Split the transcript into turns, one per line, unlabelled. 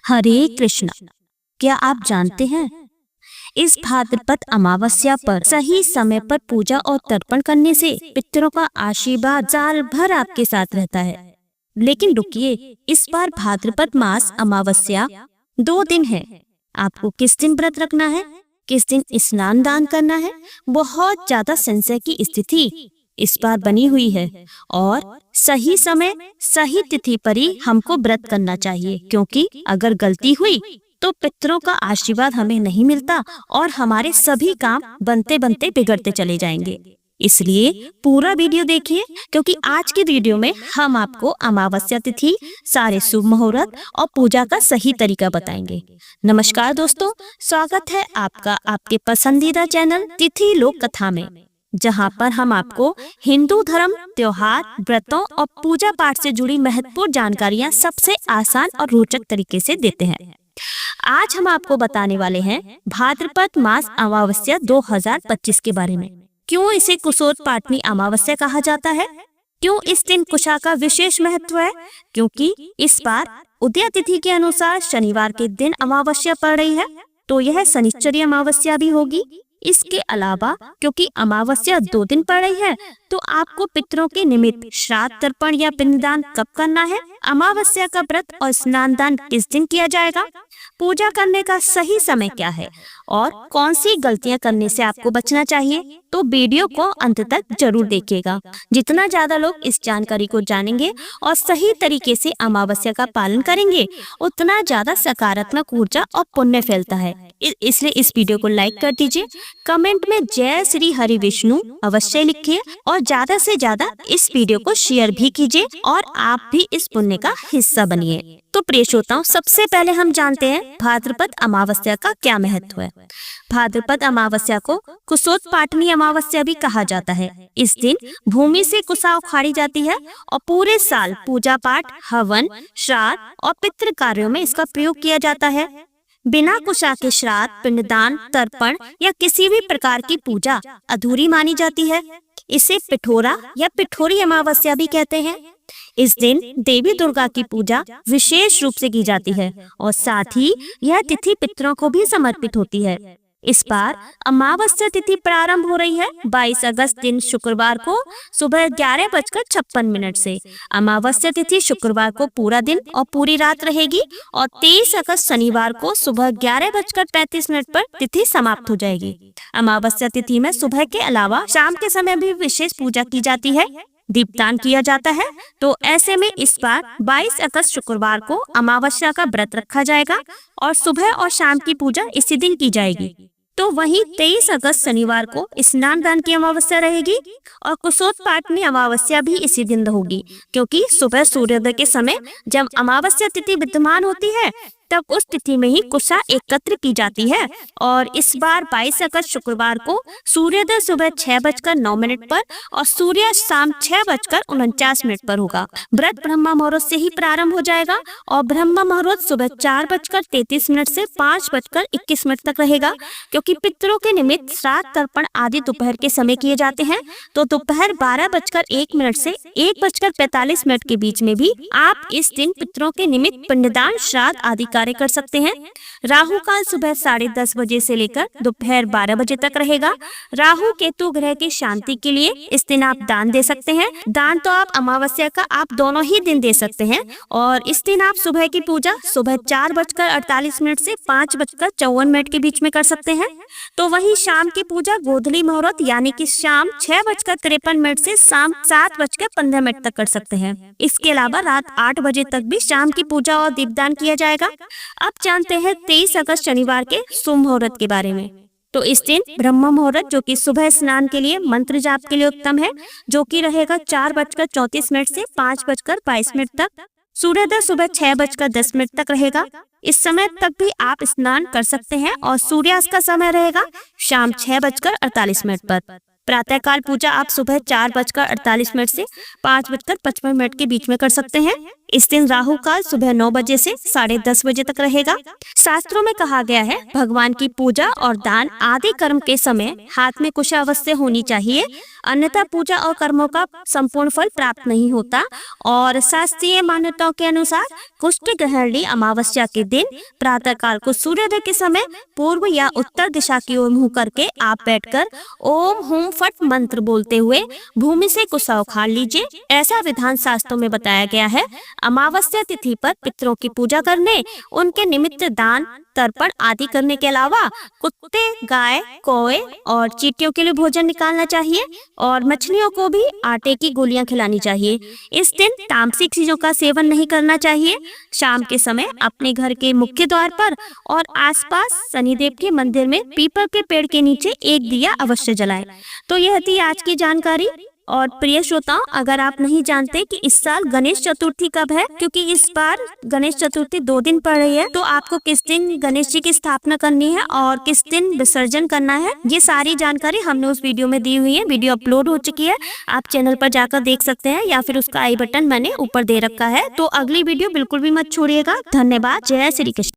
हरे कृष्ण। क्या आप जानते हैं इस भाद्रपद अमावस्या पर सही समय पर पूजा और तर्पण करने से पितरों का आशीर्वाद साल भर आपके साथ रहता है। लेकिन रुकिए, इस बार भाद्रपद मास अमावस्या 2 दिन है। आपको किस दिन व्रत रखना है, किस दिन स्नान दान करना है, बहुत ज्यादा संशय की स्थिति इस बार बनी हुई है और सही समय सही तिथि पर ही हमको व्रत करना चाहिए, क्योंकि अगर गलती हुई तो पितरों का आशीर्वाद हमें नहीं मिलता और हमारे सभी काम बनते बनते बिगड़ते चले जाएंगे। इसलिए पूरा वीडियो देखिए, क्योंकि आज की वीडियो में हम आपको अमावस्या तिथि, सारे शुभ मुहूर्त और पूजा का सही तरीका बताएंगे। नमस्कार दोस्तों, स्वागत है आपका आपके पसंदीदा चैनल तिथि लोक कथा में, जहां पर हम आपको हिंदू धर्म, त्योहार, व्रतों और पूजा पाठ से जुड़ी महत्वपूर्ण जानकारियां सबसे आसान और रोचक तरीके से देते हैं। आज हम आपको बताने वाले हैं भाद्रपद मास अमावस्या 2025 के बारे में। क्यों इसे कुशोत्पाटनी अमावस्या कहा जाता है, क्यों इस दिन कुशा का विशेष महत्व है, क्योंकि इस बार उदय तिथि के अनुसार शनिवार के दिन अमावस्या पड़ रही है, तो यह शनिश्चरी अमावस्या भी होगी। इसके अलावा क्योंकि अमावस्या 2 दिन पड़ रही है, तो आपको पितरों के निमित्त श्राद्ध तर्पण या पिंडदान कब करना है, अमावस्या का व्रत और स्नान दान किस दिन किया जाएगा, पूजा करने का सही समय क्या है और कौन सी गलतियां करने से आपको बचना चाहिए, तो वीडियो को अंत तक जरूर देखिएगा। जितना ज्यादा लोग इस जानकारी को जानेंगे और सही तरीके से अमावस्या का पालन करेंगे, उतना ज्यादा सकारात्मक ऊर्जा और पुण्य फैलता है। इसलिए इस वीडियो को लाइक कर दीजिए, कमेंट में जय श्री हरि विष्णु अवश्य लिखिए और ज्यादा से ज्यादा इस वीडियो को शेयर भी कीजिए और आप भी इस पुण्य का हिस्सा बनिए। तो प्रिय श्रोताओं, सबसे पहले हम जानते हैं भाद्रपद अमावस्या का क्या महत्व है। भाद्रपद अमावस्या को कुशोत्पाटनी अमावस्या भी कहा जाता है। इस दिन भूमि से कुशा उखाड़ी जाती है और पूरे साल पूजा पाठ, हवन, श्राद्ध और पितृ कार्यों में इसका प्रयोग किया जाता है। बिना कुशा के श्राद्ध, पिंडदान, तर्पण या किसी भी प्रकार की पूजा अधूरी मानी जाती है। इसे पिठोरा या पिठोरी अमावस्या भी कहते हैं। इस दिन देवी दुर्गा की पूजा विशेष रूप से की जाती है और साथ ही यह तिथि पितरों को भी समर्पित होती है। इस बार अमावस्या तिथि प्रारंभ हो रही है 22 अगस्त दिन शुक्रवार को सुबह 11:56 से। अमावस्या तिथि शुक्रवार को पूरा दिन और पूरी रात रहेगी और 23 अगस्त शनिवार को सुबह 11:35 पर तिथि समाप्त हो जाएगी। अमावस्या तिथि में सुबह के अलावा शाम के समय भी विशेष पूजा की जाती है, दीपदान किया जाता है। तो ऐसे में इस बार 22 अगस्त शुक्रवार को अमावस्या का व्रत रखा जाएगा और सुबह और शाम की पूजा इसी दिन की जाएगी। तो वहीं 23 अगस्त शनिवार को स्नान दान की अमावस्या रहेगी और कुशोत्पाटनी अमावस्या भी इसी दिन होगी, क्योंकि सुबह सूर्योदय के समय जब अमावस्या तिथि विद्यमान होती है, तब उस तिथि में ही कुशा एकत्र की जाती है। और इस बार 22 अगस्त शुक्रवार को सूर्योदय सुबह 6:09 पर और सूर्यास्त शाम 6:49 पर होगा। व्रत ब्रह्म मुहूर्त से ही प्रारंभ हो जाएगा और ब्रह्म मुहूर्त सुबह 4:33 से 5:21 तक रहेगा, क्योंकि पितरों के निमित्त श्राद्ध तर्पण आदि दोपहर के समय किए जाते हैं। तो दोपहर 12:01 से 1:45 के बीच में भी आप इस दिन पितरों के निमित्त पिंडदान, श्राद्ध आदि कार्य कर सकते हैं। राहु काल सुबह 10:30 बजे से लेकर दोपहर 12 बजे तक रहेगा। राहु केतु ग्रह की शांति के लिए इस दिन आप दान दे सकते हैं। दान तो आप अमावस्या का आप दोनों ही दिन दे सकते हैं और इस दिन आप सुबह की पूजा सुबह 4:48 से 5:54 के बीच में कर सकते हैं। तो वहीं शाम की पूजा गोधूली मुहूर्त यानी कि शाम 6:53 से शाम 7:15 तक कर सकते हैं। इसके अलावा रात 8 बजे तक भी शाम की पूजा और दीपदान किया जाएगा। अब जानते हैं 23 अगस्त शनिवार के शुभ मुहूर्त के बारे में। तो इस दिन ब्रह्म मुहूर्त, जो कि सुबह स्नान के लिए, मंत्र जाप के लिए उत्तम है, जो कि रहेगा 4:34 से 5:22 तक। सूर्योदय सुबह 6:10 तक रहेगा। इस समय तक भी आप स्नान कर सकते हैं और सूर्यास्त का समय रहेगा शाम 6:48 पर। प्रातःकाल पूजा आप सुबह 4:48 से 5:55 के बीच में कर सकते हैं। इस दिन राहु काल सुबह 9 बजे से 10:30 बजे तक रहेगा। शास्त्रों में कहा गया है भगवान की पूजा और दान आदि कर्म के समय हाथ में कुश अवश्य होनी चाहिए, अन्यथा पूजा और कर्मों का संपूर्ण फल प्राप्त नहीं होता। और शास्त्रीय मान्यताओं के अनुसार कुष्ठ ग्रहणी अमावस्या के दिन प्रातः काल को सूर्योदय के समय पूर्व या उत्तर दिशा की ओर मुंह करके आप बैठकर ओम हुम फट मंत्र बोलते हुए भूमि से कुशा उखाड़ लीजिए। ऐसा विधान शास्त्रों में बताया गया है। अमावस्या तिथि पर पितरों की पूजा करने, उनके निमित्त दान तर्पण आदि करने के अलावा कुत्ते, गाय, कौवे और चींटियों के लिए भोजन निकालना चाहिए और मछलियों को भी आटे की गोलियां खिलानी चाहिए। इस दिन तामसिक चीजों का सेवन नहीं करना चाहिए। शाम के समय अपने घर के मुख्य द्वार पर और आसपास शनिदेव के मंदिर में पीपल के पेड़ के नीचे एक दिया अवश्य जलाएं। तो यह थी आज की जानकारी। और प्रिय श्रोताओं, अगर आप नहीं जानते कि इस साल गणेश चतुर्थी कब है, क्योंकि इस बार गणेश चतुर्थी 2 दिन पड़ रही है, तो आपको किस दिन गणेश जी की स्थापना करनी है और किस दिन विसर्जन करना है, ये सारी जानकारी हमने उस वीडियो में दी हुई है। वीडियो अपलोड हो चुकी है, आप चैनल पर जाकर देख सकते हैं या फिर उसका आई बटन मैंने ऊपर दे रखा है। तो अगली वीडियो बिल्कुल भी मत छोड़िएगा। धन्यवाद। जय श्री कृष्ण।